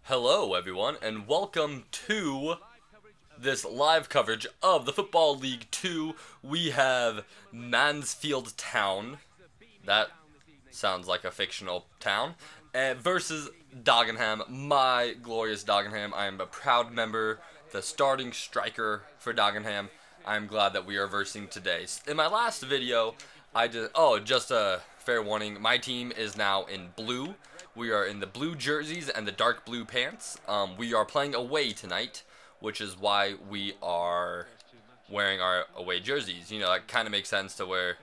Hello, everyone, and welcome to this live coverage of the Football League 2. We have Mansfield Town, that sounds like a fictional town, versus Dagenham, my glorious Dagenham. I am a proud member, the starting striker for Dagenham. I'm glad that we are versing today. In my last video, just a fair warning, my team is now in blue. We are in the blue jerseys and the dark blue pants. We are playing away tonight, which is why we are wearing our away jerseys. You know, that kind of makes sense to wear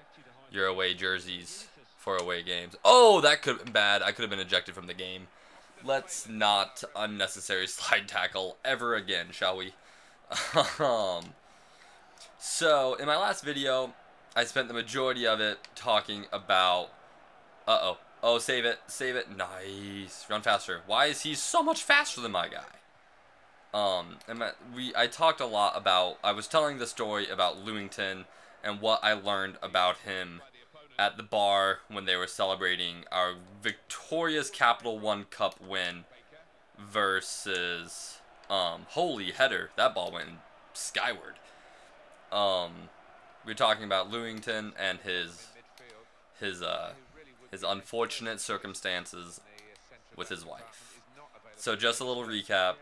your away jerseys for away games. Oh, that could have been bad. I could have been ejected from the game. Let's not unnecessary slide tackle ever again, shall we? So, in my last video, I spent the majority of it talking about... Oh, save it. Save it. Nice. Run faster. Why is he so much faster than my guy? I talked a lot about... I was telling the story about Lewington and what I learned about him at the bar when they were celebrating our victorious Capital One Cup win versus... holy header. That ball went skyward. We were talking about Lewington and his unfortunate circumstances with his wife. So just a little recap.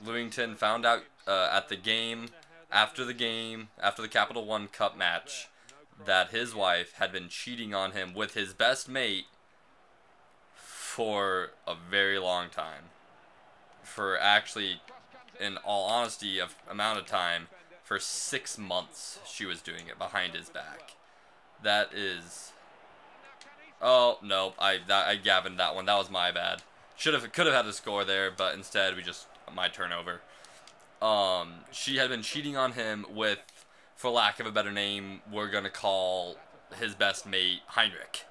Lewington found out after the Capital One Cup match, that his wife had been cheating on him with his best mate for a very long time. For actually, in all honesty, of amount of time, for 6 months she was doing it behind his back. That is... Oh, no, I gavined that one. That was my bad. Could have had a score there, but instead my turnover. She had been cheating on him with, for lack of a better name, we're gonna call his best mate Heinrich.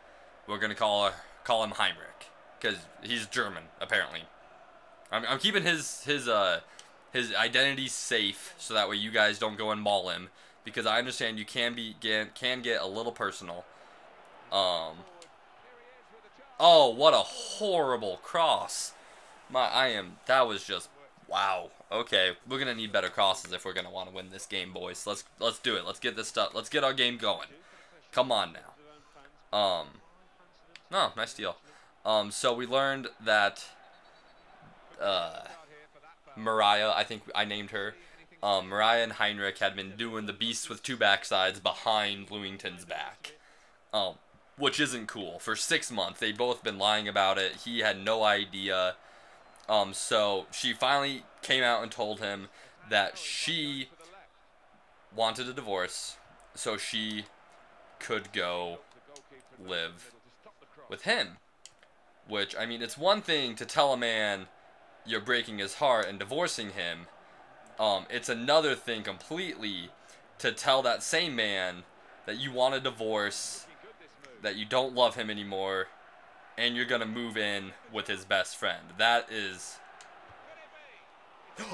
We're gonna call him Heinrich, because he's German, apparently. I'm keeping his identity safe, so that way you guys don't go and maul him, because I understand you can get a little personal. Oh, what a horrible cross. That was just, wow. Okay, we're going to need better crosses if we're going to want to win this game, boys. Let's do it. Let's get this stuff. Let's get our game going. Come on now. No, nice deal. So we learned that, Mariah, I think I named her, Mariah and Heinrich had been doing the beasts with two backsides behind Lewington's back. Which isn't cool. For 6 months, they'd both been lying about it. He had no idea. So she finally came out and told him that she wanted a divorce so she could go live with him. Which, I mean, it's one thing to tell a man you're breaking his heart and divorcing him. It's another thing completely to tell that same man that you want a divorce, that you don't love him anymore, and you're gonna move in with his best friend. That is...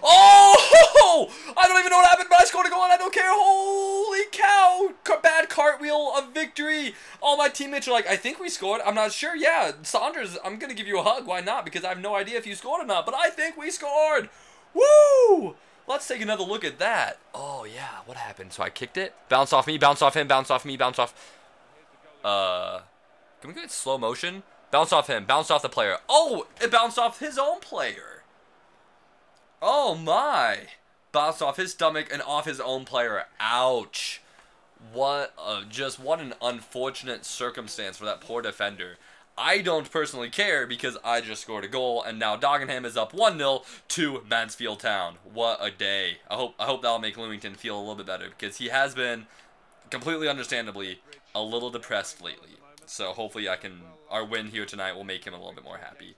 Oh! I don't even know what happened, but I scored a goal and I don't care. Holy cow! Bad cartwheel of victory. All my teammates are like, I think we scored. I'm not sure. Yeah, Saunders, I'm gonna give you a hug. Why not? Because I have no idea if you scored or not, but I think we scored. Woo! Let's take another look at that. Oh, yeah. What happened? So I kicked it. Bounce off me, bounce off him, bounce off me, bounce off... Can we get slow motion? Bounce off him. Bounce off the player. Oh, it bounced off his own player. Oh, my. Bounced off his stomach and off his own player. Ouch. What an unfortunate circumstance for that poor defender. I don't personally care because I just scored a goal, and now Dagenham is up 1-0 to Mansfield Town. What a day. I hope that'll make Lewington feel a little bit better, because he has been, completely understandably, a little depressed lately. So hopefully our win here tonight will make him a little bit more happy.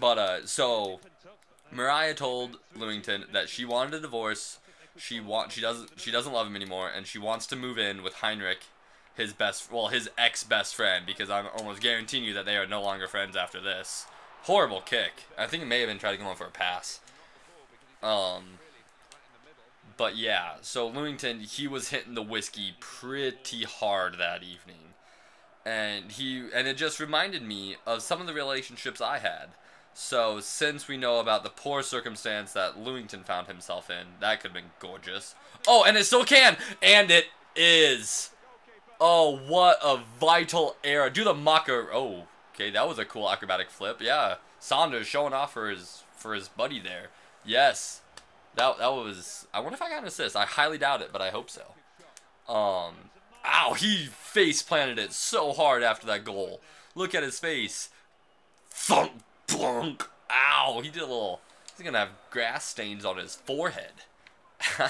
But, so, Mariah told Lewington that she wanted a divorce. She doesn't love him anymore, and she wants to move in with Heinrich, his ex-best friend, because I'm almost guaranteeing you that they are no longer friends after this. Horrible kick. I think it may have been trying to go in for a pass. But yeah, so Lewington, he was hitting the whiskey pretty hard that evening. And it just reminded me of some of the relationships I had. So, since we know about the poor circumstance that Lewington found himself in, that could have been gorgeous. Oh, and it still can! And it is! Oh, what a vital error. Do the Maka. Oh, okay, that was a cool acrobatic flip. Yeah, Saunders showing off for his buddy there. Yes, that was. I wonder if I got an assist. I highly doubt it, but I hope so. Ow, he face planted it so hard after that goal. Look at his face. Thunk, plunk. Ow, he did a little. He's gonna have grass stains on his forehead.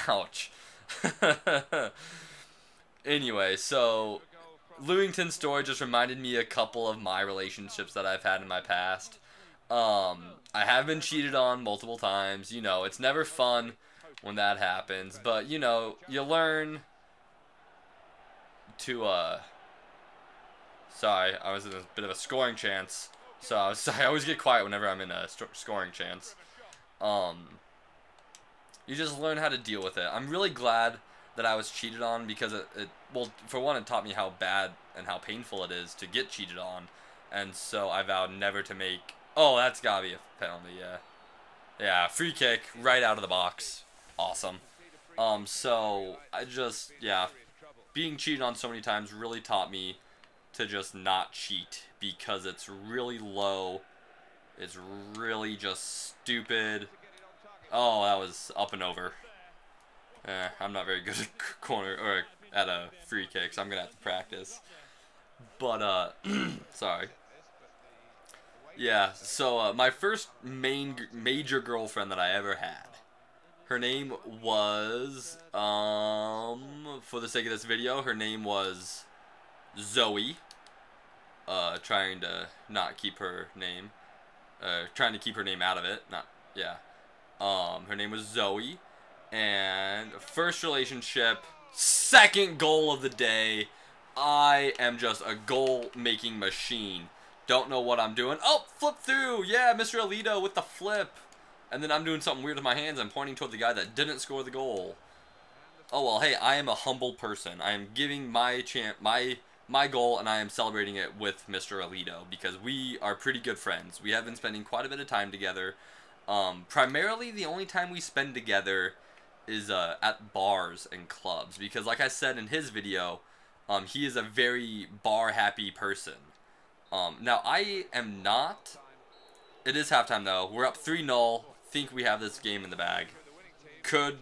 Ouch. Anyway, so Lewington's story just reminded me a couple of my relationships that I've had in my past. I have been cheated on multiple times. You know, it's never fun when that happens, but you know, you learn to sorry, I was in a bit of a scoring chance. So I always get quiet whenever I'm in a scoring chance. You just learn how to deal with it. I'm really glad that I was cheated on because well, for one, it taught me how bad and how painful it is to get cheated on. And so I vowed never to make... Oh, that's gotta be a penalty, yeah. Yeah, free kick right out of the box. Awesome. So I just, yeah, being cheated on so many times really taught me to just not cheat because it's really low. It's really just stupid. Oh, that was up and over. I'm not very good at corner or at a free kick, so I'm gonna have to practice. But sorry. Yeah. So my first major girlfriend that I ever had. Her name was for the sake of this video, her name was Zoe. Trying to not keep her name. Trying to keep her name out of it. Not yeah. Her name was Zoe. And first relationship, second goal of the day. I am just a goal-making machine. Don't know what I'm doing. Oh, flip through. Yeah, Mr. Alito with the flip. And then I'm doing something weird with my hands. I'm pointing toward the guy that didn't score the goal. Oh, well, hey, I am a humble person. I am giving my goal, and I am celebrating it with Mr. Alito because we are pretty good friends. We have been spending quite a bit of time together. Primarily, the only time we spend together is at bars and clubs because, like I said in his video, he is a very bar-happy person. Now, I am not. It is halftime, though. We're up 3-0. Think we have this game in the bag. Could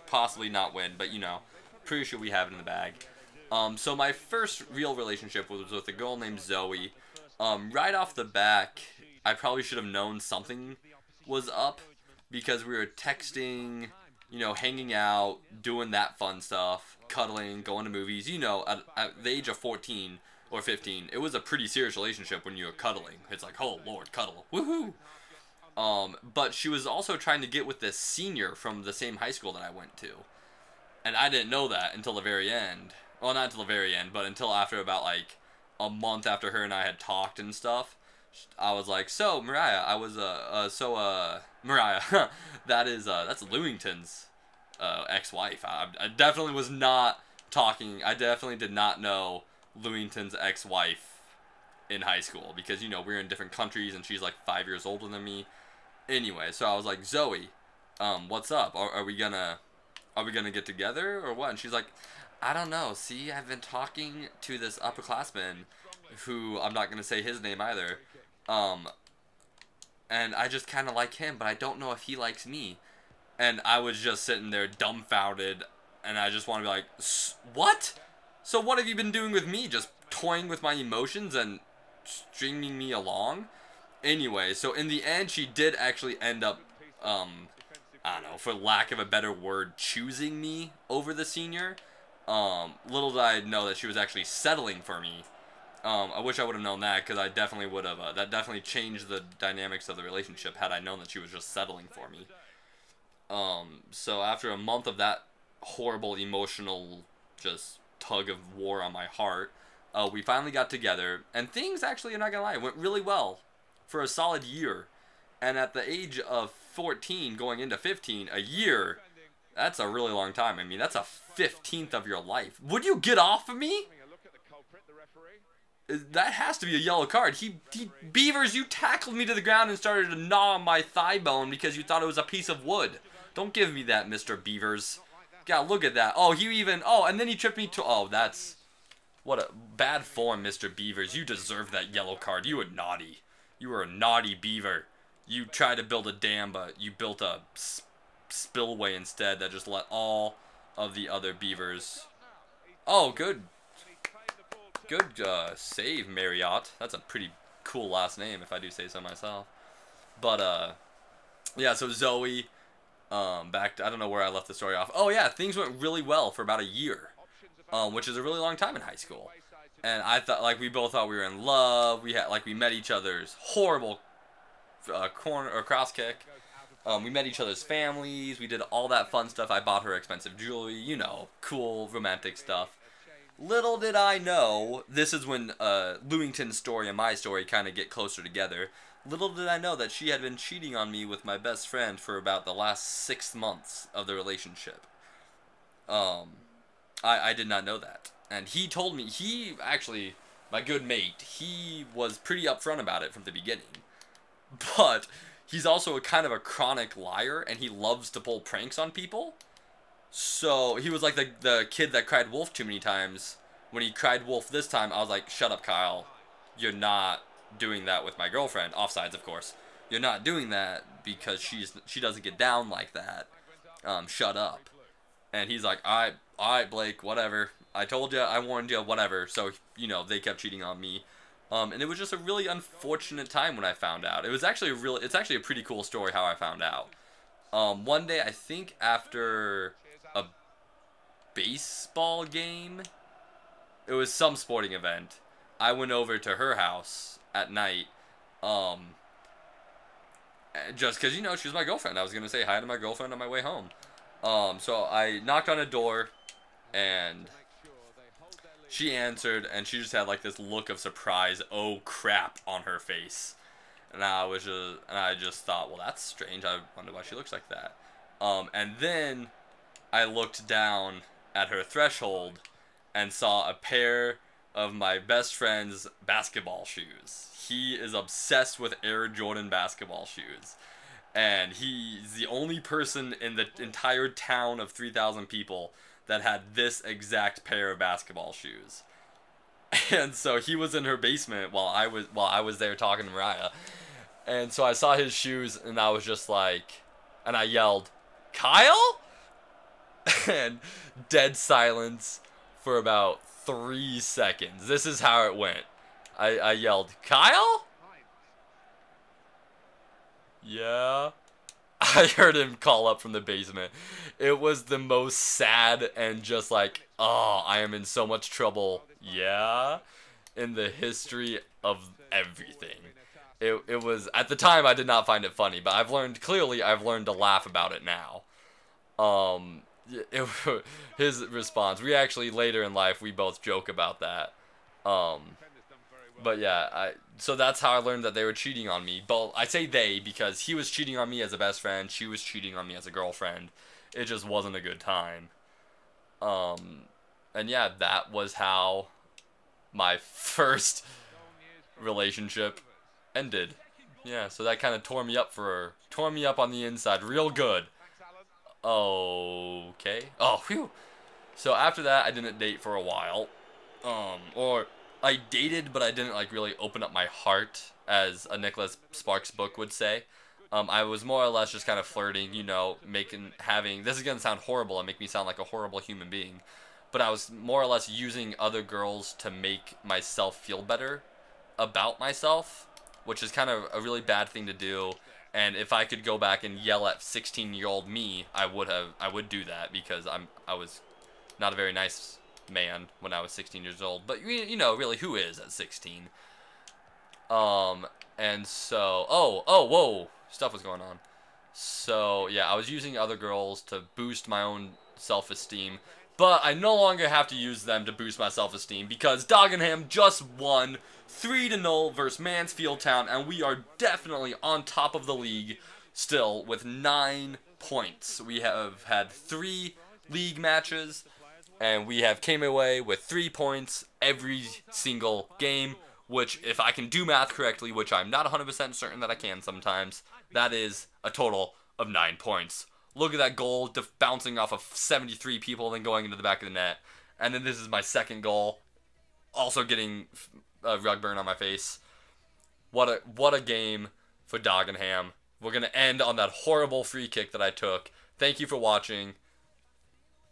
possibly not win, but, you know, pretty sure we have it in the bag. So my first real relationship was with a girl named Zoe. Right off the back, I probably should have known something was up because we were texting, you know, hanging out, doing that fun stuff, cuddling, going to movies. You know, at the age of 14 or 15, it was a pretty serious relationship when you were cuddling. It's like, oh, Lord, cuddle. Woohoo! But she was also trying to get with this senior from the same high school that I went to. And I didn't know that until the very end. Well, not until the very end, but until after about, like, a month after her and I had talked and stuff. I was like, so, Mariah, Mariah, that's Lewington's, ex-wife. I definitely was not talking, I definitely did not know Lewington's ex-wife in high school, because, you know, we're in different countries, and she's, like, 5 years older than me. Anyway, so I was like, Zoe, what's up? Are we gonna get together, or what? And she's like, I don't know, see, I've been talking to this upperclassman, who, I'm not gonna say his name either, and I just kind of like him, but I don't know if he likes me. And I was just sitting there dumbfounded, and I just want to be like, what? So what have you been doing with me? Just toying with my emotions and stringing me along? Anyway, so in the end, she did actually end up, I don't know, for lack of a better word, choosing me over the senior. Little did I know that she was actually settling for me. I wish I would have known that, because I definitely would have, that definitely changed the dynamics of the relationship had I known that she was just settling for me. So after a month of that horrible emotional just tug of war on my heart, we finally got together, and things actually, I'm not gonna lie, went really well for a solid year. And at the age of 14 going into 15, a year, that's a really long time. I mean, that's a 15th of your life. Would you get off of me? That has to be a yellow card. Beavers, you tackled me to the ground and started to gnaw on my thigh bone because you thought it was a piece of wood. Don't give me that, Mr. Beavers. God, look at that. Oh, and then he tripped me to, oh, that's, what a bad form, Mr. Beavers. You deserve that yellow card. You were naughty. You were a naughty beaver. You tried to build a dam, but you built a spillway instead that just let all of the other beavers. Oh, good. Good save, Marriott. That's a pretty cool last name, if I do say so myself. But, yeah, so Zoe, I don't know where I left the story off. Oh, yeah, things went really well for about a year, which is a really long time in high school. And I thought, like, we both thought we were in love. We met each other's horrible corner or cross kick. We met each other's families. We did all that fun stuff. I bought her expensive jewelry, you know, cool, romantic stuff. Little did I know, this is when Lewington's story and my story kind of get closer together. Little did I know that she had been cheating on me with my best friend for about the last 6 months of the relationship. I did not know that. And he told me, my good mate, he was pretty upfront about it from the beginning. But he's also a kind of a chronic liar, and he loves to pull pranks on people. So, he was like the kid that cried wolf too many times. When he cried wolf this time, I was like, shut up, Kyle. You're not doing that with my girlfriend. Offsides, of course. You're not doing that because she doesn't get down like that. Shut up. And he's like, alright, Blake, whatever. I told you, I warned you, whatever. So, you know, they kept cheating on me. And it was just a really unfortunate time when I found out. It's actually a pretty cool story how I found out. One day, I think after a baseball game, it was some sporting event, I went over to her house at night, just because, you know, she was my girlfriend. I was going to say hi to my girlfriend on my way home. So I knocked on a door, and she answered, and she just had, like, this look of surprise, oh crap, on her face. And I just thought, well, that's strange. I wonder why she looks like that. And then I looked down at her threshold and saw a pair of my best friend's basketball shoes. He is obsessed with Air Jordan basketball shoes. And he's the only person in the entire town of 3,000 people that had this exact pair of basketball shoes. And so he was in her basement while I was there talking to Mariah. And so I saw his shoes, and I was just like, and I yelled, Kyle? And dead silence for about 3 seconds. This is how it went. I yelled, Kyle? Yeah. I heard him call up from the basement. It was the most sad and just like, oh, I am in so much trouble. Yeah. In the history of everything. It was, at the time I did not find it funny, but I've learned to laugh about it now. His response, we actually later in life, we both joke about that. But yeah, so that's how I learned that they were cheating on me. But I say they because he was cheating on me as a best friend, she was cheating on me as a girlfriend. It just wasn't a good time. And yeah, that was how my first relationship ended. Yeah, so that kind of tore me up on the inside real good. Okay. Oh, phew. So after that, I didn't date for a while. Or I dated, but I didn't like really open up my heart, as a Nicholas Sparks book would say. I was more or less just kind of flirting, you know, this is gonna sound horrible and make me sound like a horrible human being, but I was more or less using other girls to make myself feel better about myself, which is kind of a really bad thing to do. And if I could go back and yell at 16-year-old me, I would do that, because I was not a very nice man when I was 16 years old. But you know, really, who is at 16? And so, whoa, stuff was going on. So yeah, I was using other girls to boost my own self-esteem, but I no longer have to use them to boost my self-esteem, because Dagenham just won 3-0 versus Mansfield Town, and we are definitely on top of the league still with 9 points. We have had 3 league matches. And we have came away with 3 points every single game, which if I can do math correctly, which I'm not 100% certain that I can sometimes, that is a total of 9 points. Look at that goal bouncing off of 73 people and then going into the back of the net. And then this is my second goal, also getting a rug burn on my face. What a game for Dagenham. We're going to end on that horrible free kick that I took. Thank you for watching.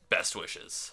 Best wishes.